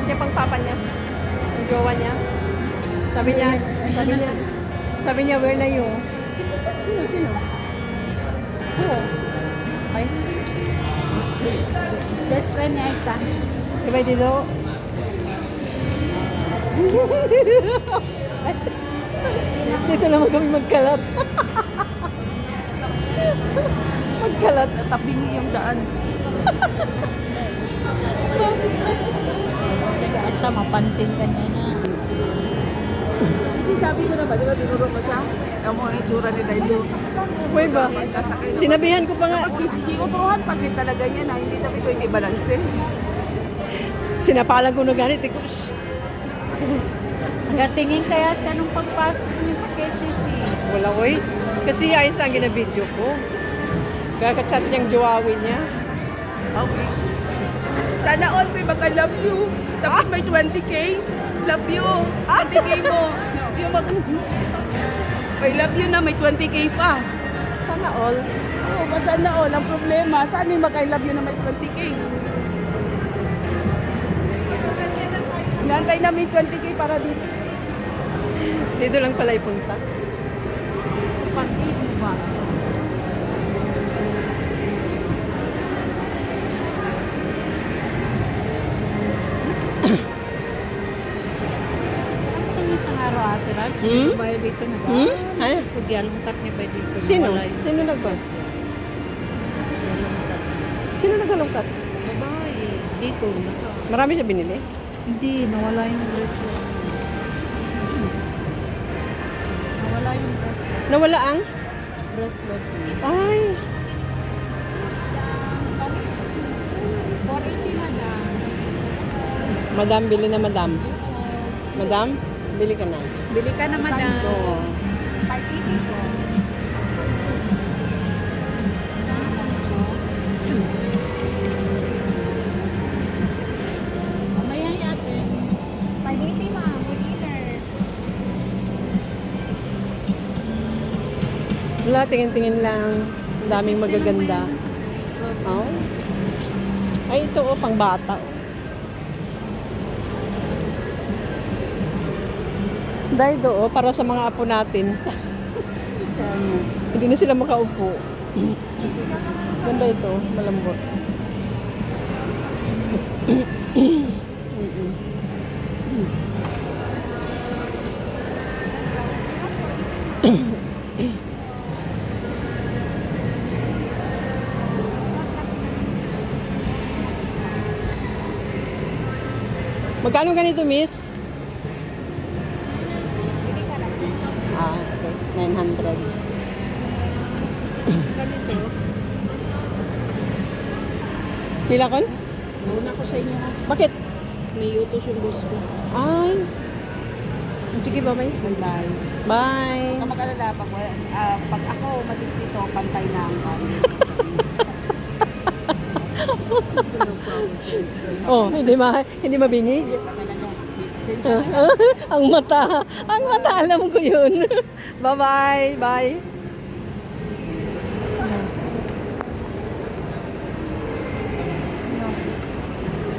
niya pang papa niya. Ang jowa niya. Sabi niya, sabi niya, where na you? Sino? Oo. Ay, Best friend niya isa. diba dito? Dito naman kami magkalat. Magkalat. Tabingi yung daan. Asa mapansin ka niya na. Kasi sabi ko naman, di ba tinuro ko siya? Ang mga itsura ni Daido. Uy ba? Sinabihan ko pa nga. Tapos di utuhan pag din talaga niya na hindi sabi ko hindi balanse. Sinapalan ko na ganit. Nagatingin kaya siya nung pagpasok niya sa KCC. Wala oy. Kasi ayos lang gina-video ko. Kaka-chat niyang jowawin niya. Okay. Sana all may mag-love you. Tapos may 20k. Love you. 20k mo. Yung may love you na may 20k pa. Sana all. Oo, sana all. Ang problema, saan yung mag-I love you na may 20k? Inaantay namin 20k para dito. Dito lang pala ipunta. Pag-ibig mo ba? Isang araw ate Raj, Hmm? bayo dito na ba? Ay, Pugyalungkat niya ba dito? sino? Walay. Sino nagba? Sino naghalongkat? Babae. Dito. Marami siya binili? Hindi, nawala yung bracelet. Nawala yung bracelet. Nawala ang? Bracelet. Ay, 480 na lang. madam, bili na madam. Madam, bili ka na. Bili ka na madam. Oo. Mamaya yan ate. 580 ma, winner. Wala, tingin-tingin lang. Ang daming magaganda. Oh. Ay, ito oh, pang bata. Dahil do, oh, para sa mga apo natin. Hindi na sila makaupo. Ganda ito, malambot. Magkano ganito, miss? Ah, okay. 900. Ganito. Pila kon? Mauna ko sa inyo ha. Bakit? May utos yung boss ko. Ay. Sige, bye-bye. Bye. Bye. Kung mag-alala, pag ako umalis dito, pantay na ang kami. Oh, hindi mabingi. Ang mata, alam ko 'yun. Bye-bye. Bye.